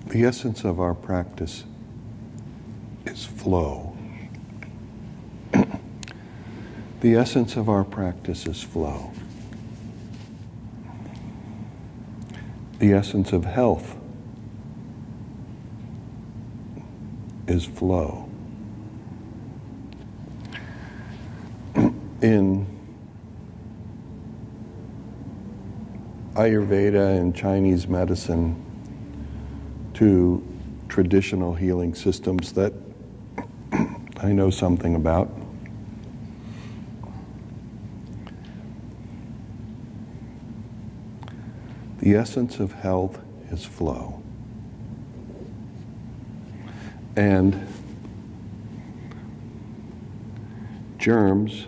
The essence of our practice is flow. The essence of our practice is flow. The essence of health is flow. In Ayurveda and Chinese medicine, two traditional healing systems that I know something about, the essence of health is flow. And germs,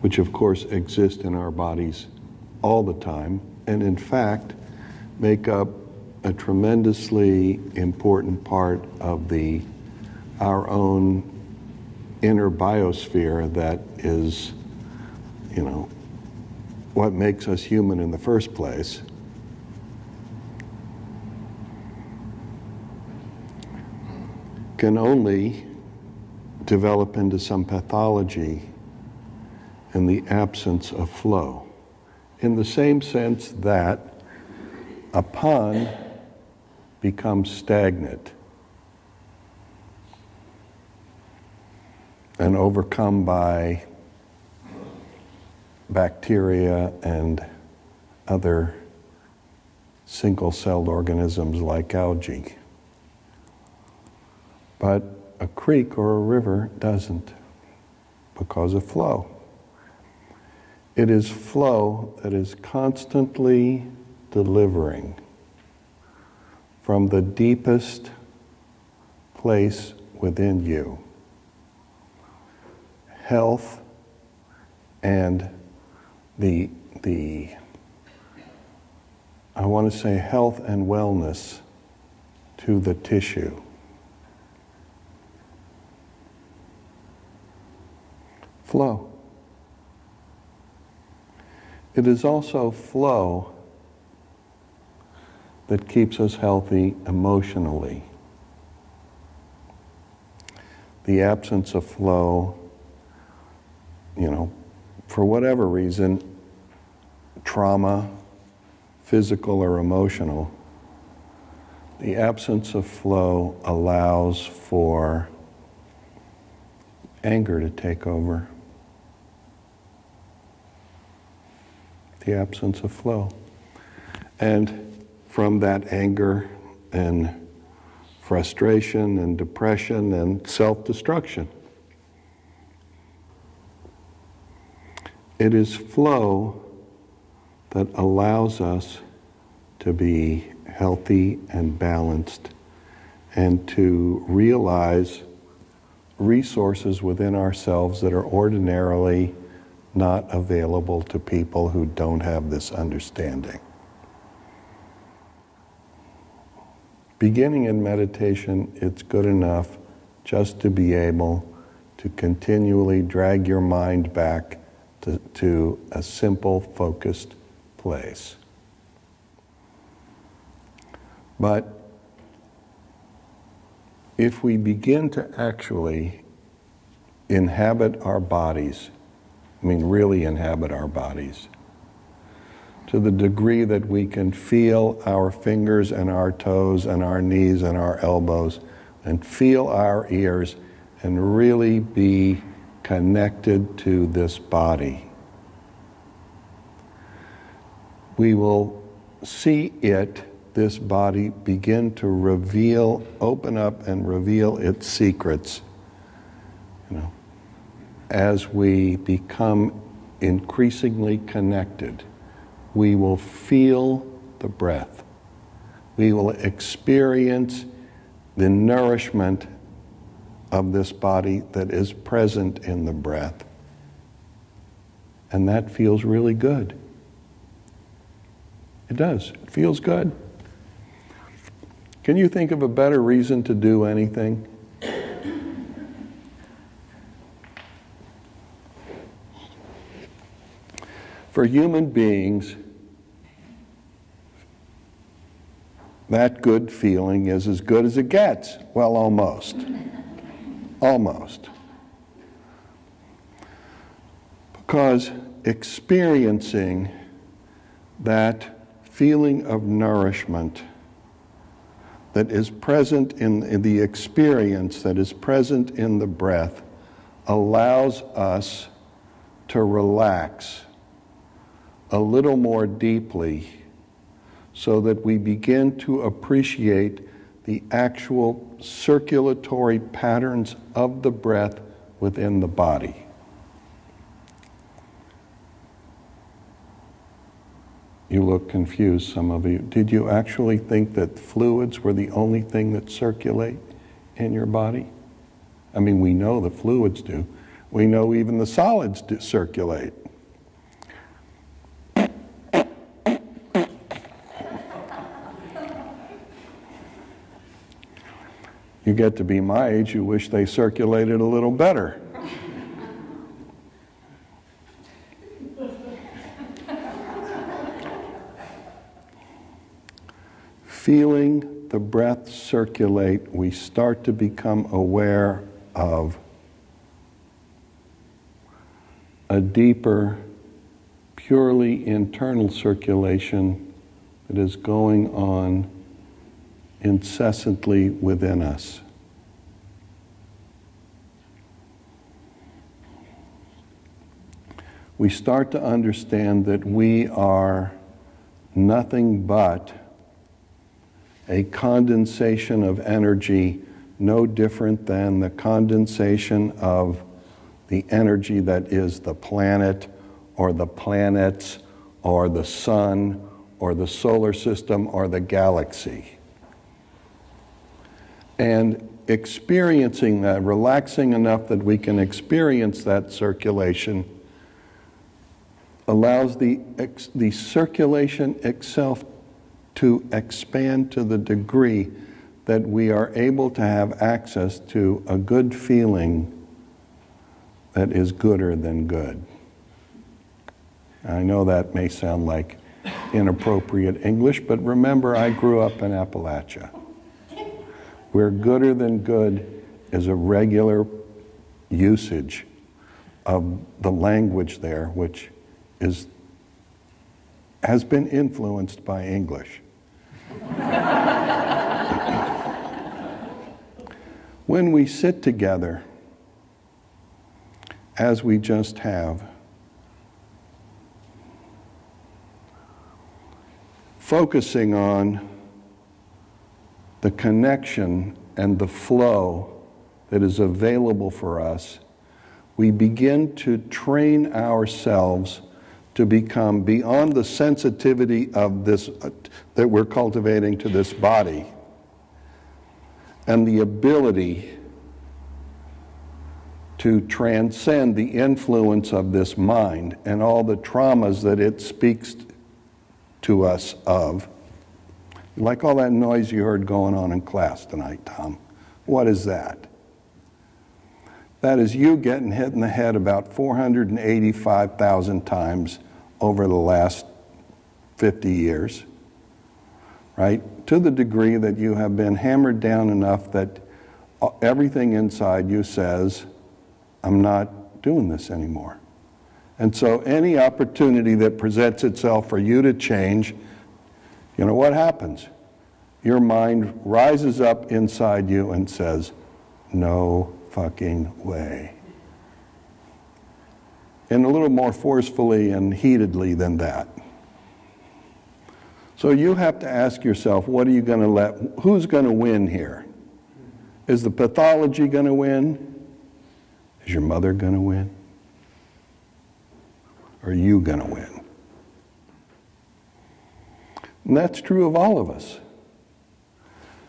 which of course exist in our bodies all the time, and in fact make up a tremendously important part of our own inner biosphere that is, what makes us human in the first place. Can only develop into some pathology in the absence of flow. In the same sense that a pond becomes stagnant and overcome by bacteria and other single-celled organisms like algae. But a creek or a river doesn't, because of flow. It is flow that is constantly delivering from the deepest place within you health and I want to say health and wellness to the tissue. Flow. It is also flow that keeps us healthy emotionally. The absence of flow, for whatever reason, trauma, physical or emotional, the absence of flow allows for anger to take over. The absence of flow. And from that anger and frustration and depression and self-destruction. It is flow that allows us to be healthy and balanced and to realize resources within ourselves that are ordinarily not available to people who don't have this understanding. Beginning in meditation, it's good enough just to be able to continually drag your mind back to a simple, focused place. But if we begin to actually inhabit our bodies, really inhabit our bodies, to the degree that we can feel our fingers and our toes and our knees and our elbows and feel our ears and really be connected to this body, we will see this body begin to open up and reveal its secrets, as we become increasingly connected. We will feel the breath. We will experience the nourishment of this body that is present in the breath. And that feels really good. It does. It feels good. Can you think of a better reason to do anything? For human beings, that good feeling is as good as it gets. Well, almost. Almost. Because experiencing that feeling of nourishment that is present in the experience, that is present in the breath, allows us to relax a little more deeply so that we begin to appreciate the actual circulatory patterns of the breath within the body. You look confused, some of you. Did you actually think that fluids were the only thing that circulate in your body? I mean, we know the fluids do. We know even the solids do circulate. You get to be my age, you wish they circulated a little better. Feeling the breath circulate, we start to become aware of a deeper, purely internal circulation that is going on incessantly within us. We start to understand that we are nothing but a condensation of energy, no different than the condensation of the energy that is the planet or the planets or the sun or the solar system or the galaxy. And experiencing that, relaxing enough that we can experience that circulation, allows the circulation itself to expand to the degree that we are able to have access to a good feeling that is gooder than good. I know that may sound like inappropriate English, but remember, I grew up in Appalachia, where gooder than good is a regular usage of the language there, which has been influenced by English. When we sit together, as we just have, focusing on the connection and the flow that is available for us, we begin to train ourselves to become beyond the sensitivity of this that we're cultivating to this body and the ability to transcend the influence of this mind and all the traumas that it speaks to us of. Like all that noise you heard going on in class tonight, Tom. What is that? That is you getting hit in the head about 485,000 times over the last 50 years, right? To the degree that you have been hammered down enough that everything inside you says, I'm not doing this anymore. And so any opportunity that presents itself for you to change, you know what happens? Your mind rises up inside you and says, no fucking way. And a little more forcefully and heatedly than that. So you have to ask yourself, what are you going to let, who's going to win here? Is the pathology going to win? Is your mother going to win? Or are you going to win? And that's true of all of us.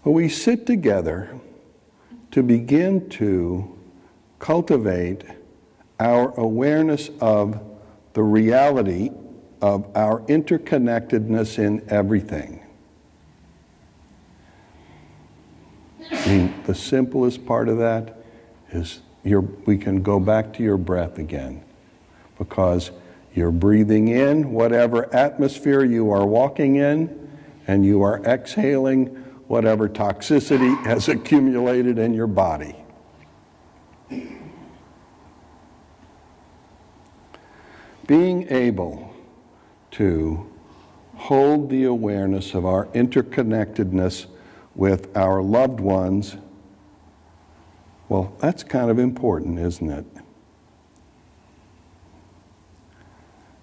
When we sit together to begin to cultivate our awareness of the reality of our interconnectedness in everything. I mean, the simplest part of that is we can go back to your breath again, because you're breathing in whatever atmosphere you are walking in, and you are exhaling whatever toxicity has accumulated in your body. Being able to hold the awareness of our interconnectedness with our loved ones, well, that's kind of important, isn't it?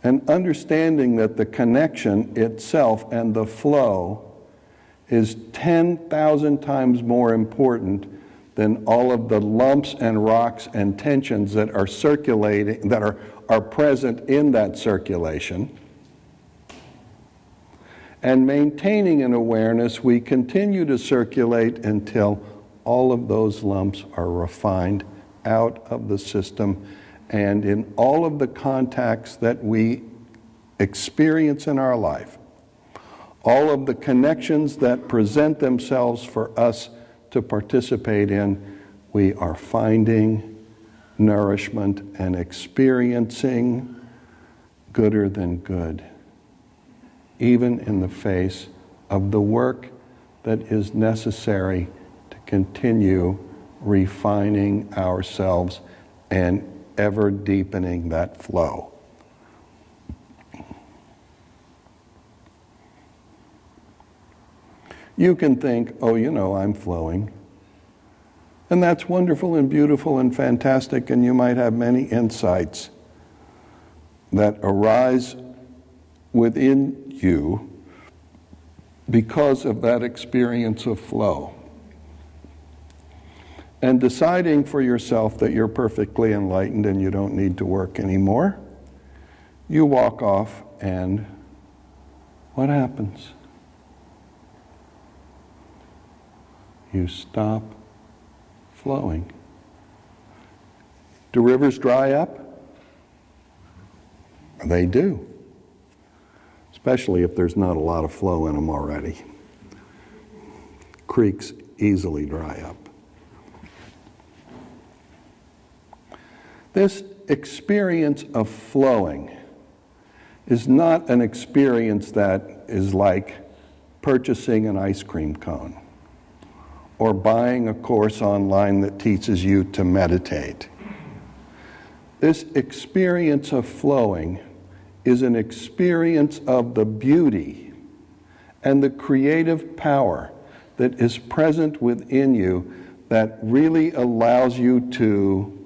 And understanding that the connection itself and the flow is 10,000 times more important than all of the lumps and rocks and tensions that are circulating, that are present in that circulation. And maintaining an awareness, we continue to circulate until all of those lumps are refined out of the system, and in all of the contacts that we experience in our life, all of the connections that present themselves for us to participate in, we are finding nourishment and experiencing gooder than good, even in the face of the work that is necessary to continue refining ourselves and ever deepening that flow. You can think, oh, you know, I'm flowing. And that's wonderful and beautiful and fantastic, and you might have many insights that arise within you because of that experience of flow. And deciding for yourself that you're perfectly enlightened and you don't need to work anymore, you walk off, and what happens? You stop flowing. Do rivers dry up? They do, especially if there's not a lot of flow in them already. Creeks easily dry up. This experience of flowing is not an experience that is like purchasing an ice cream cone or buying a course online that teaches you to meditate. This experience of flowing is an experience of the beauty and the creative power that is present within you that really allows you to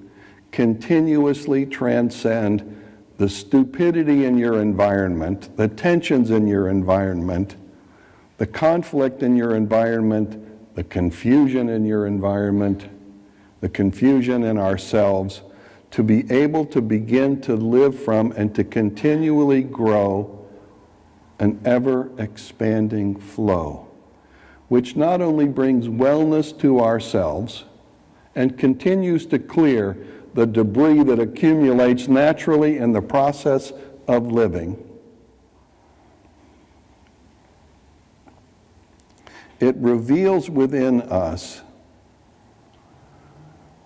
continuously transcend the stupidity in your environment, the tensions in your environment, the conflict in your environment, the confusion in your environment, the confusion in ourselves, to be able to begin to live from and to continually grow an ever-expanding flow, which not only brings wellness to ourselves and continues to clear the debris that accumulates naturally in the process of living, it reveals within us,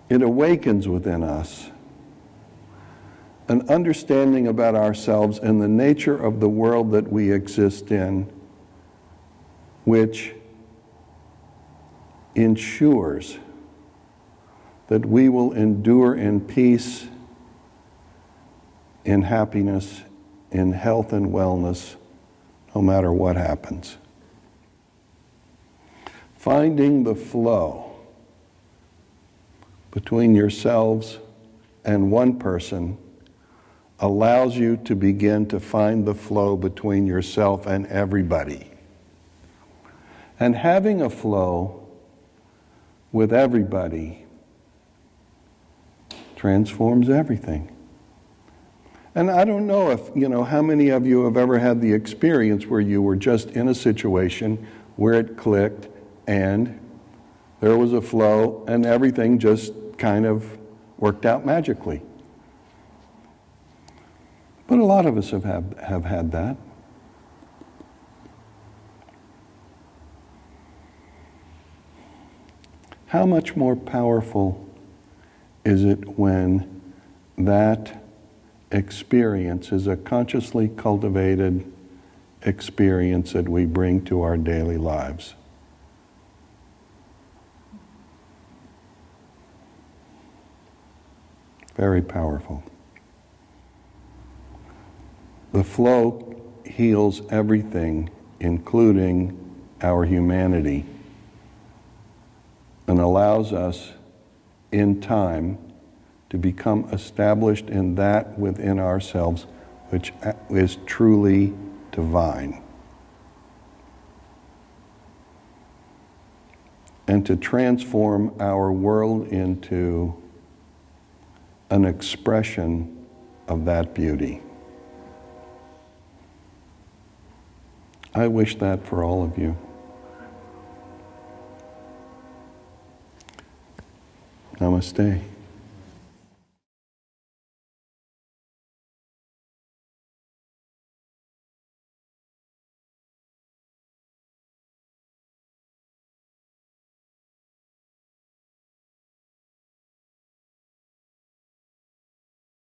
it awakens within us an understanding about ourselves and the nature of the world that we exist in, which ensures that we will endure in peace, in happiness, in health and wellness, no matter what happens. Finding the flow between yourselves and one person allows you to begin to find the flow between yourself and everybody. And having a flow with everybody transforms everything. And I don't know if, how many of you have ever had the experience where you were just in a situation where it clicked and there was a flow and everything just kind of worked out magically. But a lot of us have had that. How much more powerful is it when that experience is a consciously cultivated experience that we bring to our daily lives. Very powerful. The flow heals everything, including our humanity, and allows us in time to become established in that within ourselves which is truly divine. And to transform our world into an expression of that beauty. I wish that for all of you. Namaste.